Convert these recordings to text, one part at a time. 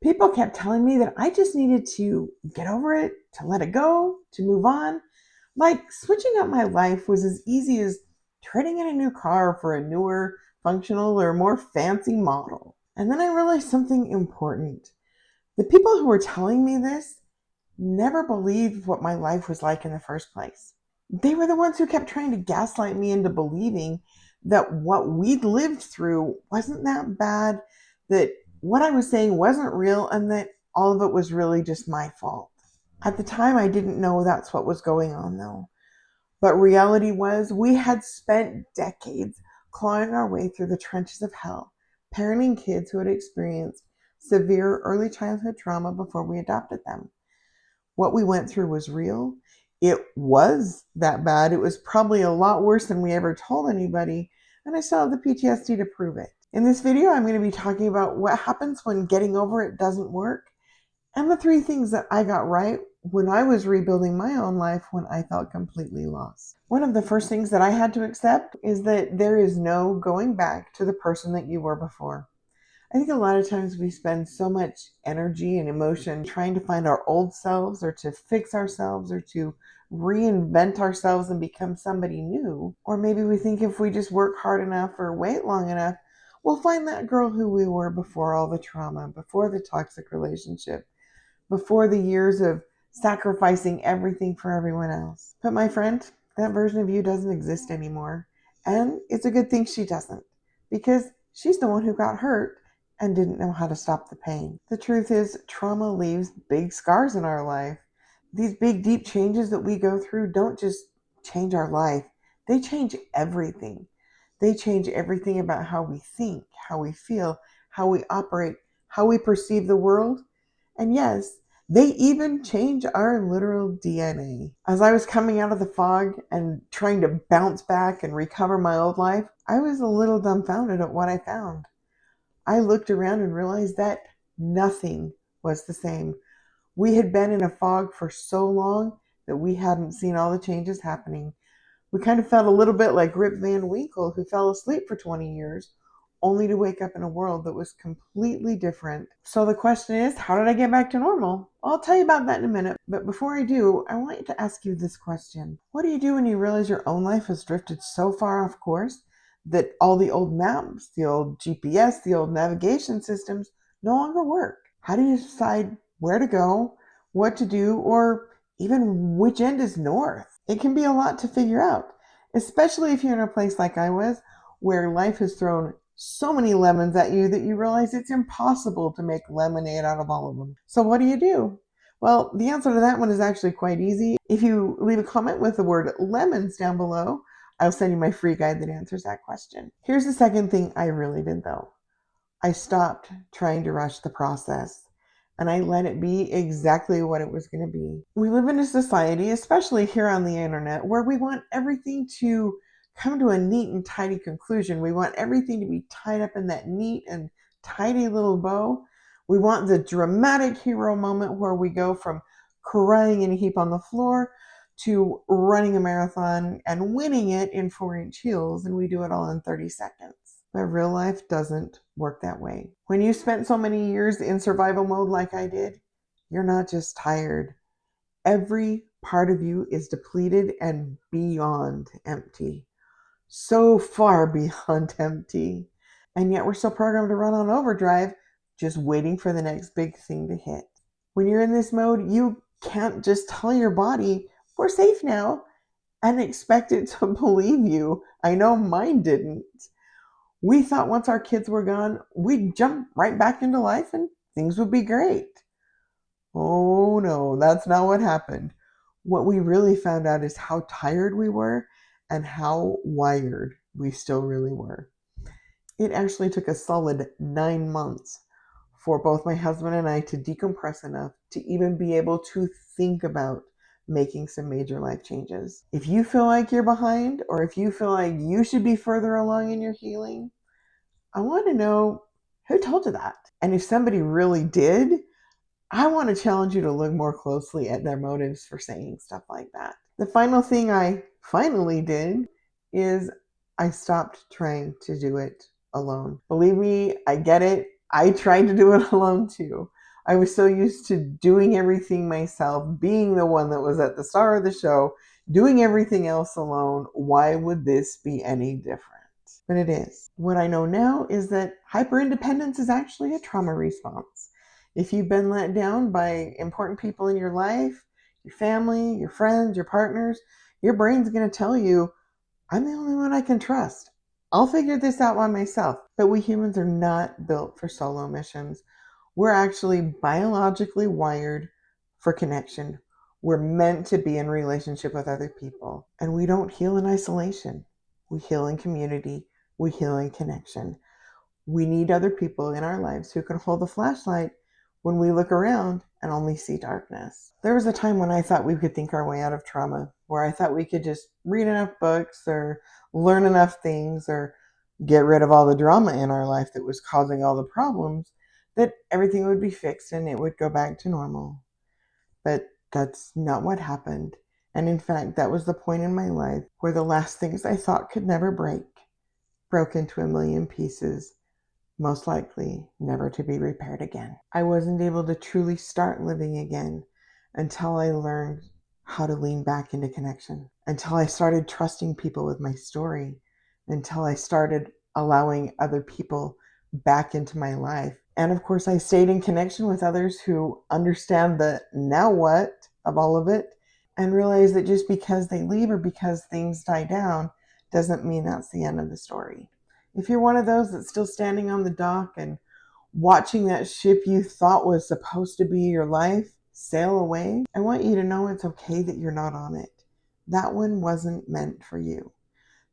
People kept telling me that I just needed to get over it, to let it go, to move on. Like switching up my life was as easy as trading in a new car for a newer, functional, or more fancy model. And then I realized something important. The people who were telling me this never believed what my life was like in the first place. They were the ones who kept trying to gaslight me into believing that what we'd lived through wasn't that bad, that what I was saying wasn't real, and that all of it was really just my fault. At the time, I didn't know that's what was going on, though. But reality was, we had spent decades clawing our way through the trenches of hell, parenting kids who had experienced severe early childhood trauma before we adopted them. What we went through was real. It was that bad. It was probably a lot worse than we ever told anybody, and I still have the PTSD to prove it. In this video, I'm going to be talking about what happens when getting over it doesn't work, and the 3 things that I got right when I was rebuilding my own life when I felt completely lost. One of the first things that I had to accept is that there is no going back to the person that you were before. I think a lot of times we spend so much energy and emotion trying to find our old selves or to fix ourselves or to reinvent ourselves and become somebody new. Or maybe we think if we just work hard enough or wait long enough, we'll find that girl who we were before all the trauma, before the toxic relationship, before the years of sacrificing everything for everyone else. But my friend, that version of you doesn't exist anymore. And it's a good thing she doesn't, because she's the one who got hurt and didn't know how to stop the pain. The truth is, trauma leaves big scars in our life. These big, deep changes that we go through don't just change our life. They change everything. They change everything about how we think, how we feel, how we operate, how we perceive the world. And yes, they even change our literal DNA. As I was coming out of the fog and trying to bounce back and recover my old life, I was a little dumbfounded at what I found. I looked around and realized that nothing was the same. We had been in a fog for so long that we hadn't seen all the changes happening. We kind of felt a little bit like Rip Van Winkle, who fell asleep for 20 years, only to wake up in a world that was completely different. So the question is, how did I get back to normal? I'll tell you about that in a minute. But before I do, I want to ask you this question. What do you do when you realize your own life has drifted so far off course that all the old maps, the old GPS, the old navigation systems no longer work? How do you decide where to go, what to do, or even which end is north? It can be a lot to figure out, especially if you're in a place like I was, where life has thrown so many lemons at you that you realize it's impossible to make lemonade out of all of them. So what do? Well, the answer to that one is actually quite easy. If you leave a comment with the word lemons down below, I'll send you my free guide that answers that question. Here's the second thing I really did, though. I stopped trying to rush the process, and I let it be exactly what it was going to be. We live in a society, especially here on the internet, where we want everything to come to a neat and tidy conclusion. We want everything to be tied up in that neat and tidy little bow. We want the dramatic hero moment where we go from crying in a heap on the floor to running a marathon and winning it in 4-inch heels, and we do it all in 30 seconds. But real life doesn't work that way. When you spent so many years in survival mode like I did, you're not just tired. Every part of you is depleted and beyond empty. So far beyond empty. And yet we're still programmed to run on overdrive, just waiting for the next big thing to hit. When you're in this mode, you can't just tell your body, we're safe now, and expect it to believe you. I know mine didn't. We thought once our kids were gone, we'd jump right back into life and things would be great. Oh no, that's not what happened. What we really found out is how tired we were and how wired we still really were. It actually took a solid 9 months for both my husband and I to decompress enough to even be able to think about making some major life changes. If you feel like you're behind, or if you feel like you should be further along in your healing, I want to know who told you that. And if somebody really did, I want to challenge you to look more closely at their motives for saying stuff like that. The final thing I finally did is I stopped trying to do it alone. Believe me, I get it. I tried to do it alone too. I was so used to doing everything myself, being the one that was at the star of the show, doing everything else alone. Why would this be any different? But it is. What I know now is that hyperindependence is actually a trauma response. If you've been let down by important people in your life, your family, your friends, your partners, your brain's going to tell you, I'm the only one I can trust. I'll figure this out by myself. But we humans are not built for solo missions. We're actually biologically wired for connection. We're meant to be in relationship with other people. And we don't heal in isolation. We heal in community. We heal in connection. We need other people in our lives who can hold the flashlight when we look around and only see darkness. There was a time when I thought we could think our way out of trauma, where I thought we could just read enough books or learn enough things or get rid of all the drama in our life that was causing all the problems, that everything would be fixed and it would go back to normal. But that's not what happened. And in fact, that was the point in my life where the last things I thought could never break broke into a million pieces, most likely never to be repaired again. I wasn't able to truly start living again until I learned how to lean back into connection, until I started trusting people with my story, until I started allowing other people back into my life. And of course, I stayed in connection with others who understand the now what of all of it and realize that just because they leave or because things die down doesn't mean that's the end of the story. If you're one of those that's still standing on the dock and watching that ship you thought was supposed to be your life sail away, I want you to know it's okay that you're not on it. That one wasn't meant for you.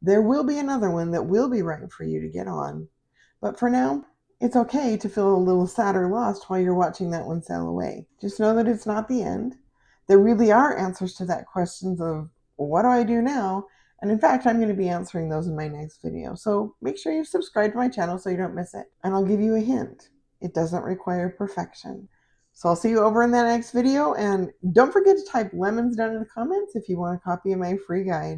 There will be another one that will be right for you to get on. But for now, it's okay to feel a little sad or lost while you're watching that one sail away. Just know that it's not the end. There really are answers to that questions of, what do I do now? And in fact, I'm going to be answering those in my next video. So make sure you subscribe to my channel so you don't miss it. And I'll give you a hint. It doesn't require perfection. So I'll see you over in that next video. And don't forget to type lemons down in the comments if you want a copy of my free guide.